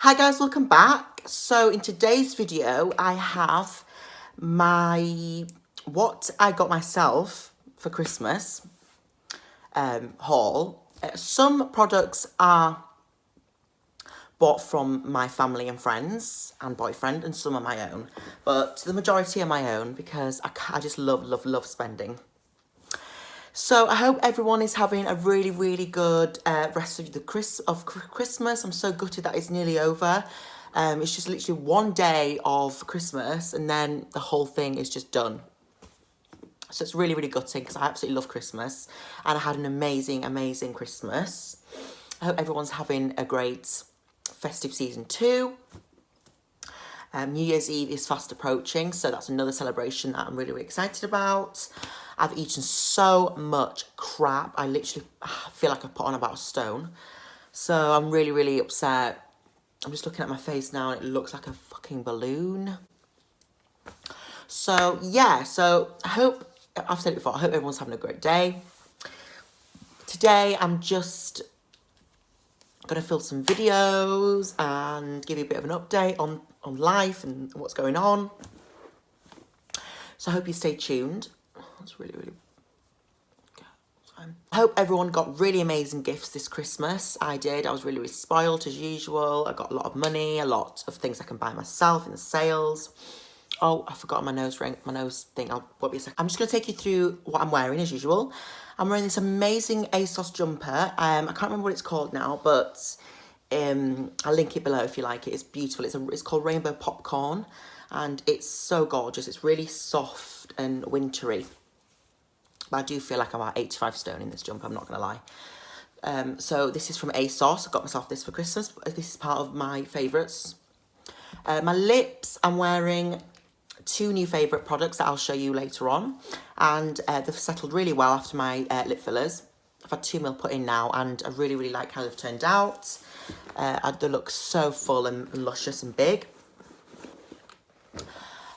Hi guys, welcome back. So in today's video, I have what I got myself for Christmas haul. Some products are bought from my family and friends and boyfriend, and some are my own. But the majority are my own because I just love spending. So I hope everyone is having a really good rest of the Christmas. I'm so gutted that it's nearly over. It's just literally one day of Christmas and then the whole thing is just done. So it's really gutting because I absolutely love Christmas and I had an amazing Christmas. I hope everyone's having a great festive season too. New Year's Eve is fast approaching, so that's another celebration that I'm really excited about. I've eaten so much crap. I literally feel like I've put on about a stone. So I'm really upset. I'm just looking at my face now and it looks like a fucking balloon. So yeah, so I've said it before, I hope everyone's having a great day. Today I'm just gonna film some videos and give you a bit of an update on life and what's going on. So I hope you stay tuned. That's really fine. I hope everyone got really amazing gifts this Christmas. I did. I was really spoiled as usual. I got a lot of money, a lot of things I can buy myself in the sales. Oh, I forgot my nose ring, my nose thing. Won't be a second. I'm just going to take you through what I'm wearing as usual. I'm wearing this amazing ASOS jumper. I can't remember what it's called now, but I'll link it below if you like it. It's beautiful. It's called Rainbow Popcorn, and it's so gorgeous. It's really soft and wintry. But I do feel like I'm about 85 stone in this jumper, I'm not going to lie. So this is from ASOS. I got myself this for Christmas. This is part of my favourites. My lips, I'm wearing two new favourite products that I'll show you later on. And they've settled really well after my lip fillers. I've had 2 mil put in now and I really like how they've turned out. They look so full and luscious and big.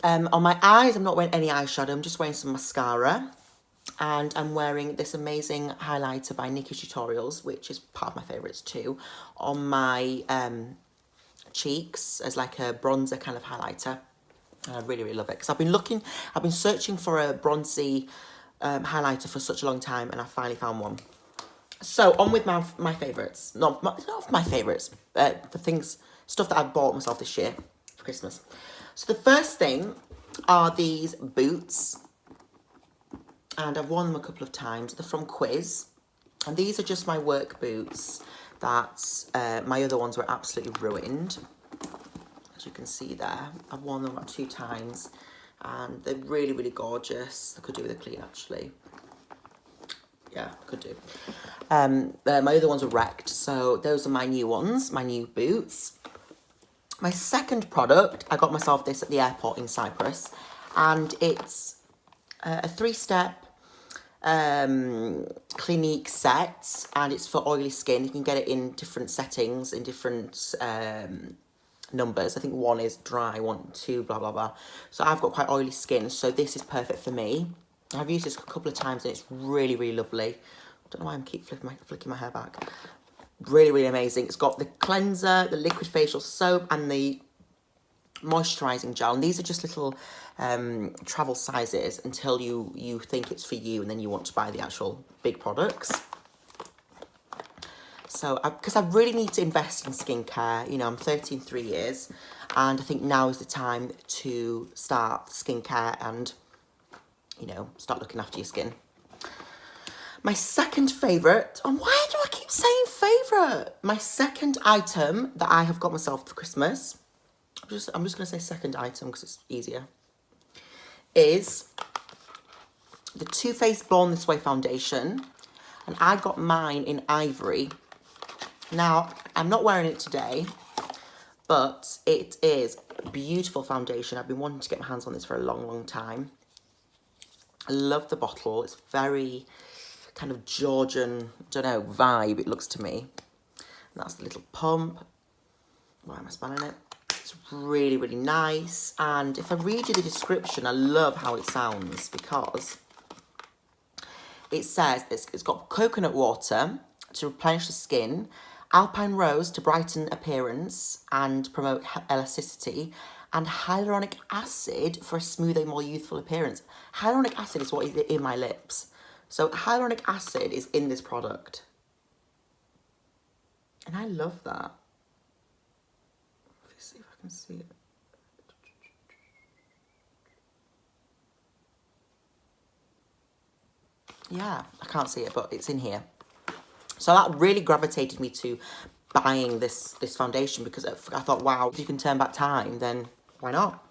On my eyes, I'm not wearing any eyeshadow. I'm just wearing some mascara. And I'm wearing this amazing highlighter by Nikki Tutorials, which is part of my favourites too, on my cheeks as like a bronzer kind of highlighter. And I really love it because I've been searching for a bronzy highlighter for such a long time, and I finally found one. So on with my favourites. Not my favourites, stuff that I bought myself this year for Christmas. So the first thing are these boots. And I've worn them a couple of times. They're from Quiz. And these are just my work boots that my other ones were absolutely ruined. As you can see there. I've worn them about 2 times. And they're really gorgeous. I could do with a clean, actually. Yeah, I could do. My other ones were wrecked. So those are my new ones, my new boots. My second product, I got myself this at the airport in Cyprus. And it's a 3-step Clinique set, and it's for oily skin. You can get it in different settings, in different numbers. I think 1 is dry, 1, 2, blah. So I've got quite oily skin, so this is perfect for me. I've used this a couple of times and it's really lovely. I don't know why I'm keep flicking my hair back. Really amazing. It's got the cleanser, the liquid facial soap, and the moisturising gel, and these are just little travel sizes until you think it's for you, and then you want to buy the actual big products. So because I really need to invest in skincare. You know, I'm 13 3 years, and I think now is the time to start skincare and, you know, start looking after your skin. My second favourite, and why do I keep saying favourite? My second item that I have got myself for Christmas, I'm just going to say second item because it's easier, is the Too Faced Born This Way foundation. And I got mine in ivory. Now, I'm not wearing it today, but it is a beautiful foundation. I've been wanting to get my hands on this for a long time. I love the bottle. It's very kind of Georgian, don't know, vibe, it looks to me. And that's the little pump. Why am I spelling it? It's really nice. And if I read you the description, I love how it sounds because it says it's got coconut water to replenish the skin Alpine Rose to brighten appearance and promote elasticity, and hyaluronic acid for a smoother, more youthful appearance. Hyaluronic acid is what is in my lips. So hyaluronic acid is in this product. And I love that. Let's see if I can see it. Yeah, I can't see it, but it's in here. So that really gravitated me to buying this foundation, because I thought, wow, if you can turn back time, then why not?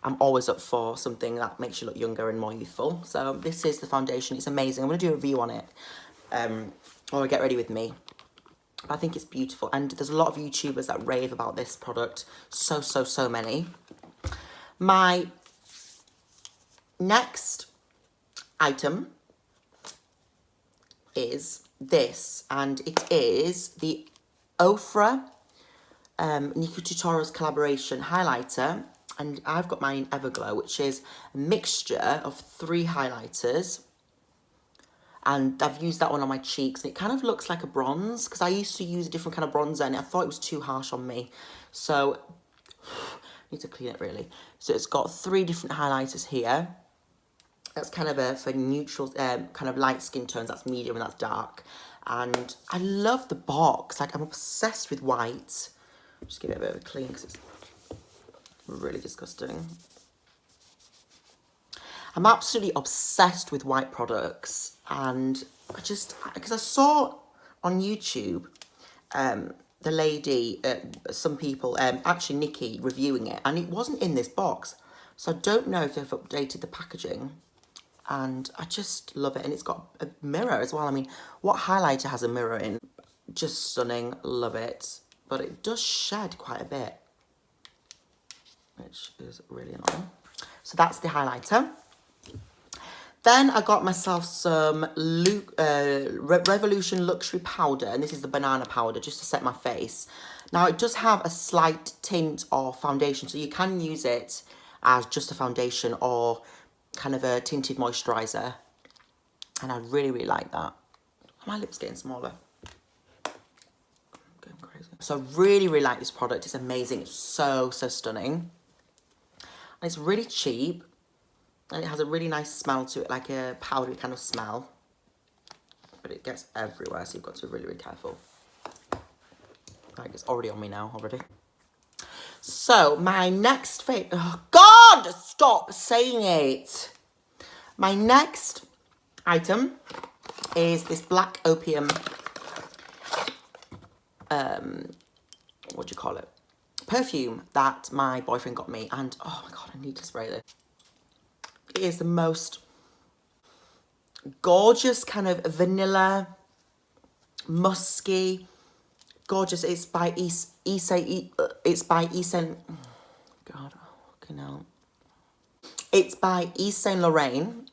I'm always up for something that makes you look younger and more youthful. So this is the foundation. It's amazing. I'm going to do a review on it or get ready with me. I think it's beautiful. And there's a lot of YouTubers that rave about this product. So many. My next item is this, and it is the Ofra Nika Tutorials collaboration highlighter, and I've got mine in Everglow, which is a mixture of 3 highlighters, and I've used that one on my cheeks, and it kind of looks like a bronze, because I used to use a different kind of bronzer, and I thought it was too harsh on me, so I need to clean it really. So it's got 3 different highlighters here. That's kind of for neutral, kind of light skin tones. That's medium and that's dark. And I love the box. Like, I'm obsessed with white. Just give it a bit of a clean because it's really disgusting. I'm absolutely obsessed with white products. And because I saw on YouTube, the lady, some people, actually Nikki, reviewing it. And it wasn't in this box. So I don't know if they've updated the packaging. And I just love it. And it's got a mirror as well. I mean, what highlighter has a mirror in? Just stunning. Love it. But it does shed quite a bit, which is really annoying. So that's the highlighter. Then I got myself some Revolution Luxury Powder. And this is the banana powder, just to set my face. Now, it does have a slight tint of foundation. So you can use it as just a foundation or kind of a tinted moisturiser, and I really like that. My lips getting smaller. I'm going crazy. So I really like this product. It's amazing. It's so stunning, and it's really cheap, and it has a really nice smell to it, like a powdery kind of smell, but it gets everywhere, so you've got to be really careful. Like, it's already on me now already. So my next oh God, stop saying it. My next item is this Black Opium, what do you call it? Perfume that my boyfriend got me, and oh my God, I need to spray this. It is the most gorgeous kind of vanilla, musky, gorgeous. It's by it's by Yves. God, okay now. It's by Yves Saint Laurent,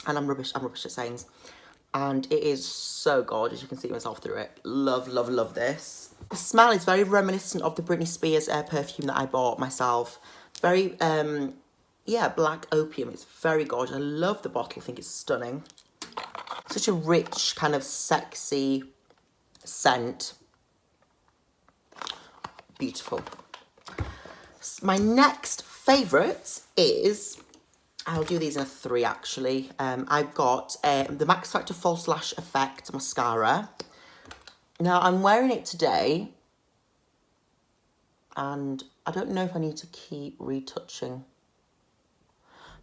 and I'm rubbish at sayings. And it is so gorgeous. You can see myself through it. Love this. The smell is very reminiscent of the Britney Spears perfume that I bought myself. Very, yeah, Black Opium. It's very gorgeous. I love the bottle. I think it's stunning. Such a rich, kind of sexy scent. Beautiful. My next favourite is, I'll do these in a 3 actually. I've got the Max Factor False Lash Effect mascara. Now I'm wearing it today, and I don't know if I need to keep retouching.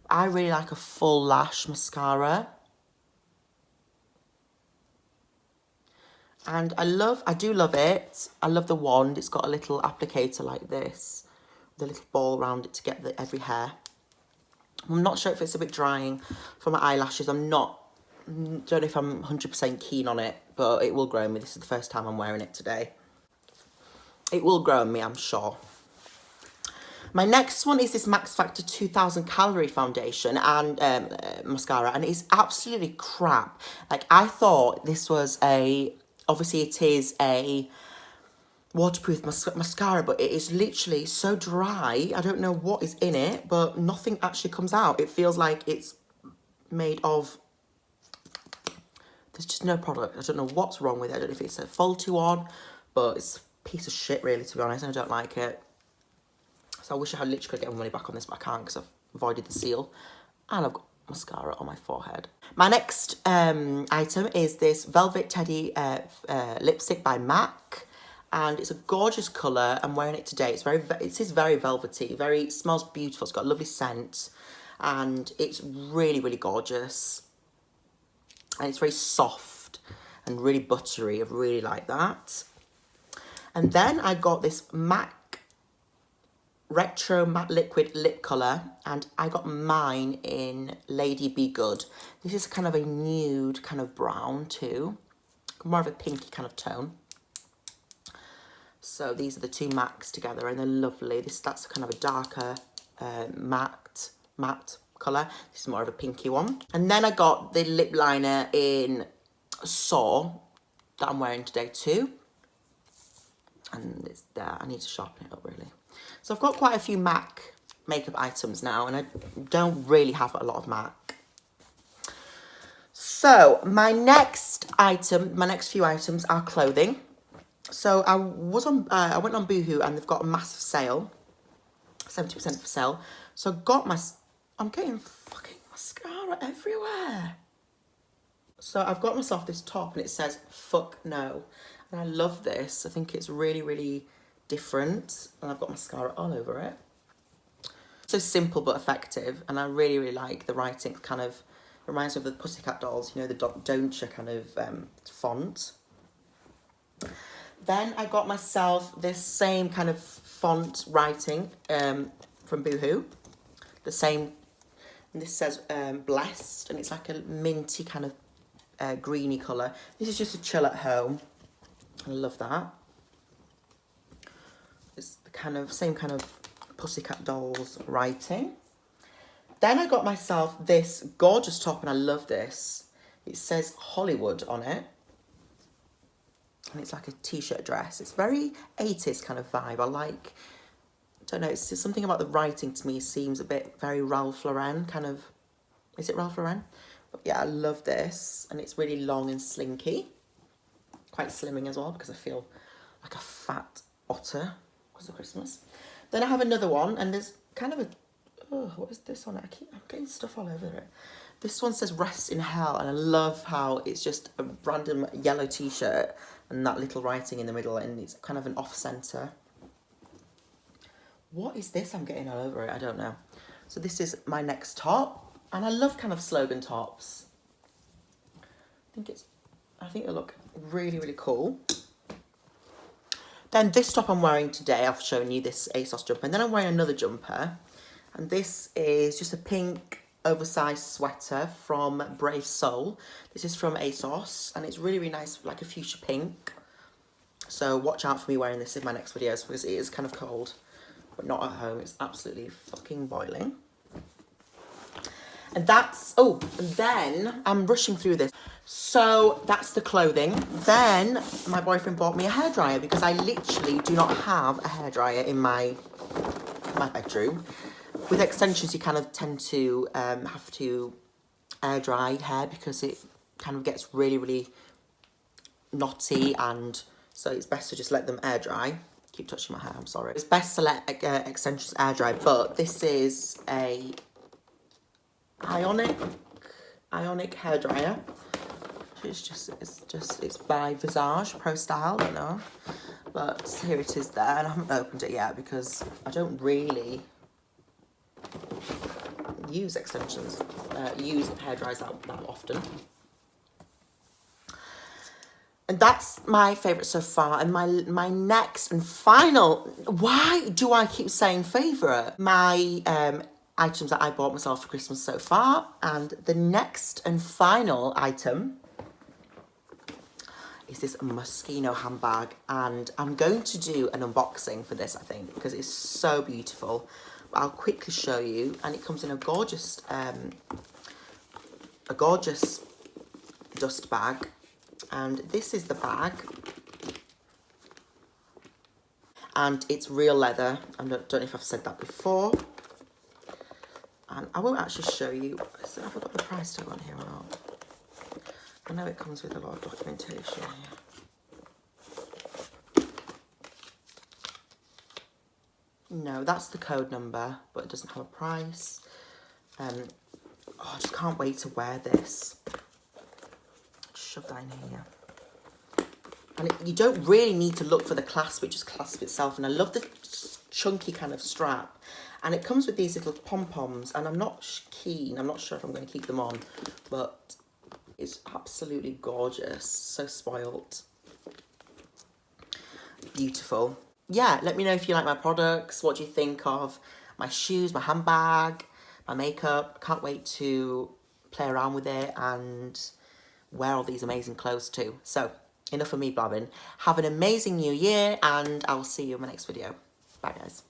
I really like a full lash mascara. And I do love it. I love the wand. It's got a little applicator like this, with a little ball around it to get every hair. I'm not sure if it's a bit drying for my eyelashes. Don't know if I'm 100% keen on it, but it will grow on me. This is the first time I'm wearing it today. It will grow on me, I'm sure. My next one is this Max Factor 2000 Calorie Foundation and mascara, and it's absolutely crap. Like, I thought this was obviously it is a waterproof mascara, but it is literally so dry. I don't know what is in it, but nothing actually comes out. It feels like it's made of There's just no product. I don't know what's wrong with it. I don't know if it's a faulty one, but it's a piece of shit, really, to be honest, and I don't like it. So I wish I had literally could get my money back on this, but I can't because I've avoided the seal. And I've got mascara on my forehead. My next item is this Velvet Teddy lipstick by MAC. And it's a gorgeous colour. I'm wearing it today. It is very velvety, smells beautiful. It's got a lovely scent. And it's really, really gorgeous. And it's very soft and really buttery. I really like that. And then I got this MAC Retro Matte Liquid Lip Colour, and I got mine in Lady Be Good. This is kind of a nude kind of brown too, more of a pinky kind of tone. So these are the two MACs together, and they're lovely. That's kind of a darker matte colour. This is more of a pinky one. And then I got the lip liner in Saw that I'm wearing today too. And it's there. I need to sharpen it up really. So I've got quite a few MAC makeup items now, and I don't really have a lot of MAC. So my next few items are clothing. So I went on Boohoo, and they've got a massive sale, 70% for sale. So I'm getting fucking mascara everywhere. So I've got myself this top, and it says "fuck no," and I love this. I think it's really, really different, and I've got mascara all over it. So simple but effective, and I really, really like the writing. Kind of reminds me of the Pussycat Dolls, you know, the Don't You kind of font. Then I got myself this same kind of font writing from Boohoo. The same, and this says Blessed, and it's like a minty kind of greeny colour. This is just a chill at home. I love that. It's the same kind of Pussycat Dolls writing. Then I got myself this gorgeous top, and I love this. It says Hollywood on it. And it's like a t-shirt dress. It's very 80s kind of vibe. I don't know, it's just something about the writing to me seems a bit very Ralph Lauren kind of. Is it Ralph Lauren? But yeah, I love this. And it's really long and slinky. Quite slimming as well, because I feel like a fat otter because of Christmas. Then I have another one, and there's kind of a, oh, what is this one? I'm getting stuff all over it. This one says Rest in Hell, and I love how it's just a random yellow t-shirt and that little writing in the middle, and it's kind of an off-centre. What is this I'm getting all over it? I don't know. So this is my next top, and I love kind of slogan tops. I think they look really, really cool. Then this top I'm wearing today, I've shown you this ASOS jumper, and then I'm wearing another jumper, and this is just a pink oversized sweater from Brave Soul. This is from ASOS, and it's really, really nice, like a fuchsia pink. So watch out for me wearing this in my next videos, because it is kind of cold, but not at home. It's absolutely fucking boiling. And then I'm rushing through this. So that's the clothing. Then my boyfriend bought me a hairdryer, because I literally do not have a hairdryer in my bedroom. With extensions, you kind of tend to have to air dry hair, because it kind of gets really, really knotty, and so it's best to just let them air dry. Keep touching my hair, I'm sorry. It's best to let extensions air dry, but this is a ionic hairdryer. It's by Visage Pro Style, you know. But here it is there, and I haven't opened it yet because I don't really use extensions, use hairdryers that often. And that's my favourite so far. And my next and final, why do I keep saying favourite? My items that I bought myself for Christmas so far. And the next and final item is this Moschino handbag. And I'm going to do an unboxing for this, I think, because it's so beautiful. But I'll quickly show you. And it comes in a gorgeous dust bag. And this is the bag, and it's real leather. I don't know if I've said that before, and I won't actually show you. Have I got the price tag on here or not? I know it comes with a lot of documentation. No, that's the code number, but it doesn't have a price. Oh, I just can't wait to wear this. Shove that in here. And you don't really need to look for the clasp, it just clasps itself. And I love the chunky kind of strap. And it comes with these little pom-poms, and I'm not keen, I'm not sure if I'm going to keep them on, but it's absolutely gorgeous. So spoilt. Beautiful. Yeah, let me know if you like my products. What do you think of my shoes, my handbag, my makeup? Can't wait to play around with it and wear all these amazing clothes too. So, enough of me blabbing. Have an amazing new year, and I'll see you in my next video. Bye, guys.